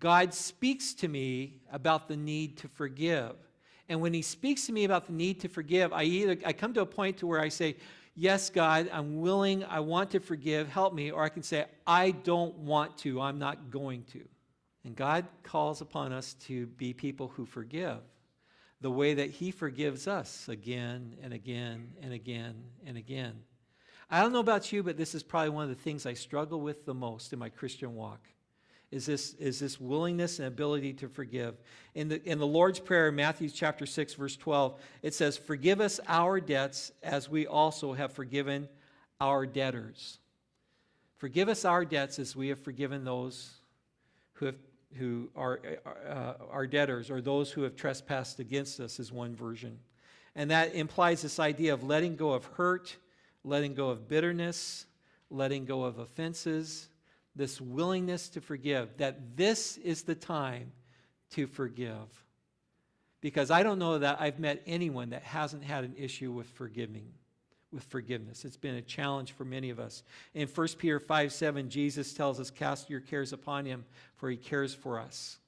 God speaks to me about the need to forgive. And when he speaks to me about the need to forgive, I come to a point to where I say, yes, God, I'm willing, I want to forgive, help me. Or I can say, I don't want to, I'm not going to. And God calls upon us to be people who forgive the way that he forgives us again and again and again and again. I don't know about you, but this is probably one of the things I struggle with the most in my Christian walk, is this willingness and ability to forgive. In the Lord's Prayer, Matthew chapter 6, verse 12, it says, forgive us our debts as we also have forgiven our debtors. Forgive us our debts as we have forgiven those who are our debtors, or those who have trespassed against us, is one version. And that implies this idea of letting go of hurt, letting go of bitterness, letting go of offenses, this willingness to forgive, that this is the time to forgive. Because I don't know that I've met anyone that hasn't had an issue with forgiveness. It's been a challenge for many of us. In 1 Peter 5:7, Jesus tells us, cast your cares upon him, for he cares for us.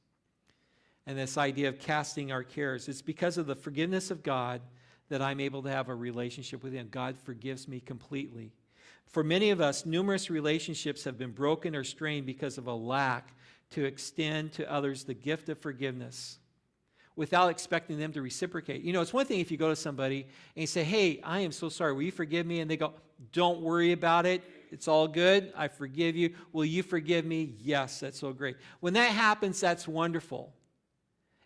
And this idea of casting our cares, it's because of the forgiveness of God that I'm able to have a relationship with him. God forgives me completely. For many of us, numerous relationships have been broken or strained because of a lack to extend to others the gift of forgiveness without expecting them to reciprocate. You know, it's one thing if you go to somebody and you say, hey, I am so sorry, will you forgive me? And they go, don't worry about it. It's all good. I forgive you. Will you forgive me? Yes, that's so great. When that happens, that's wonderful.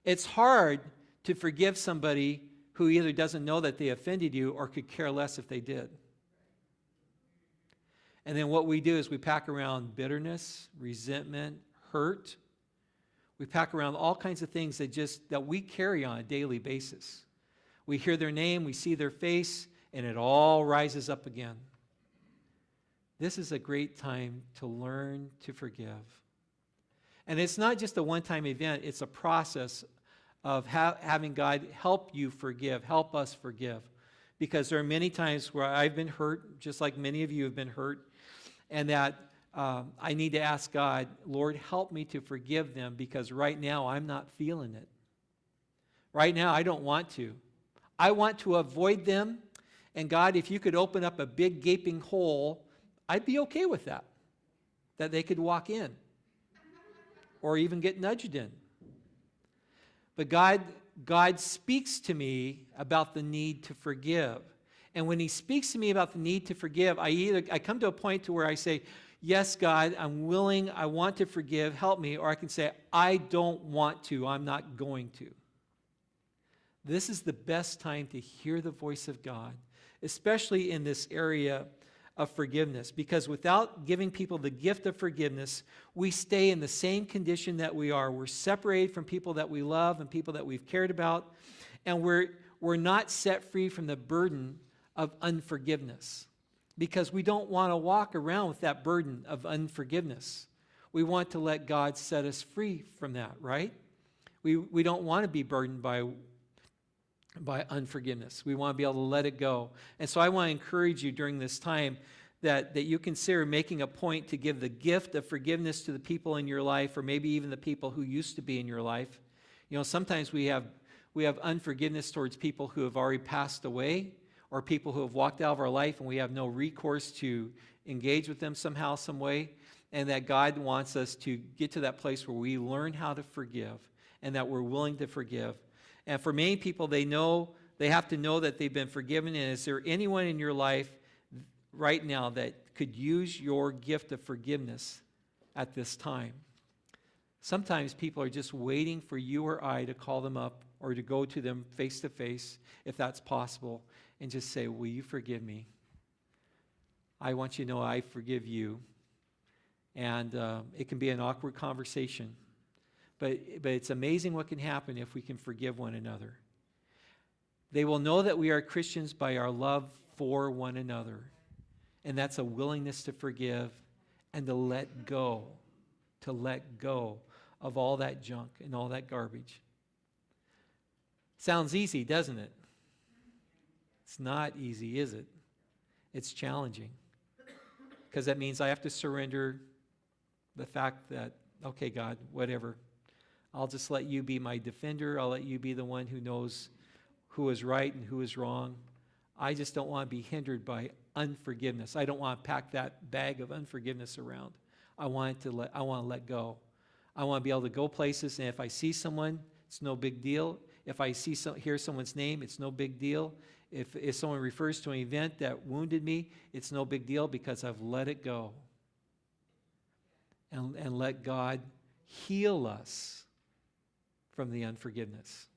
It's hard to forgive somebody who either doesn't know that they offended you or could care less if they did. And then what we do is we pack around bitterness, resentment, hurt. We pack around all kinds of things that we carry on a daily basis. We hear their name, we see their face, and it all rises up again. This is a great time to learn to forgive. And it's not just a one-time event, it's a process of having God help you forgive, help us forgive. Because there are many times where I've been hurt, just like many of you have been hurt, and that I need to ask God, Lord, help me to forgive them, because right now I'm not feeling it. Right now I don't want to. I want to avoid them, and God, if you could open up a big gaping hole, I'd be okay with that they could walk in or even get nudged in. But God speaks to me about the need to forgive. And when he speaks to me about the need to forgive, I come to a point to where I say, yes, God, I'm willing, I want to forgive, help me. Or I can say, I don't want to, I'm not going to. This is the best time to hear the voice of God, especially in this area of forgiveness. Because without giving people the gift of forgiveness, we stay in the same condition that we are. We're separated from people that we love and people that we've cared about. And we're not set free from the burden of unforgiveness, because we don't want to walk around with that burden of unforgiveness. We want to let God set us free from that, right? We don't want to be burdened by unforgiveness. We want to be able to let it go. And so I want to encourage you during this time that you consider making a point to give the gift of forgiveness to the people in your life, or maybe even the people who used to be in your life. You know, sometimes we have unforgiveness towards people who have already passed away, or people who have walked out of our life and we have no recourse to engage with them somehow, some way, and that God wants us to get to that place where we learn how to forgive and that we're willing to forgive. And for many people, they have to know that they've been forgiven. And is there anyone in your life right now that could use your gift of forgiveness at this time? Sometimes people are just waiting for you or I to call them up or to go to them face to face, if that's possible, and just say, will you forgive me? I want you to know I forgive you. And it can be an awkward conversation. But it's amazing what can happen if we can forgive one another. They will know that we are Christians by our love for one another. And that's a willingness to forgive and to let go of all that junk and all that garbage. Sounds easy, doesn't it? It's not easy, is it? It's challenging. Because that means I have to surrender the fact that, okay, God, whatever. I'll just let you be my defender. I'll let you be the one who knows who is right and who is wrong. I just don't want to be hindered by unforgiveness. I don't want to pack that bag of unforgiveness around. I want to let go. I want to be able to go places, and if I see someone, it's no big deal. If I hear someone's name, it's no big deal. If someone refers to an event that wounded me, it's no big deal because I've let it go. And let God heal us from the unforgiveness.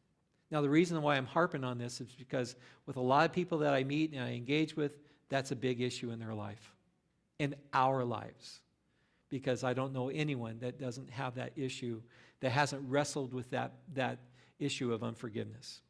Now, the reason why I'm harping on this is because with a lot of people that I meet and I engage with, that's a big issue in their life, in our lives. Because I don't know anyone that doesn't have that issue, that hasn't wrestled with that issue of unforgiveness.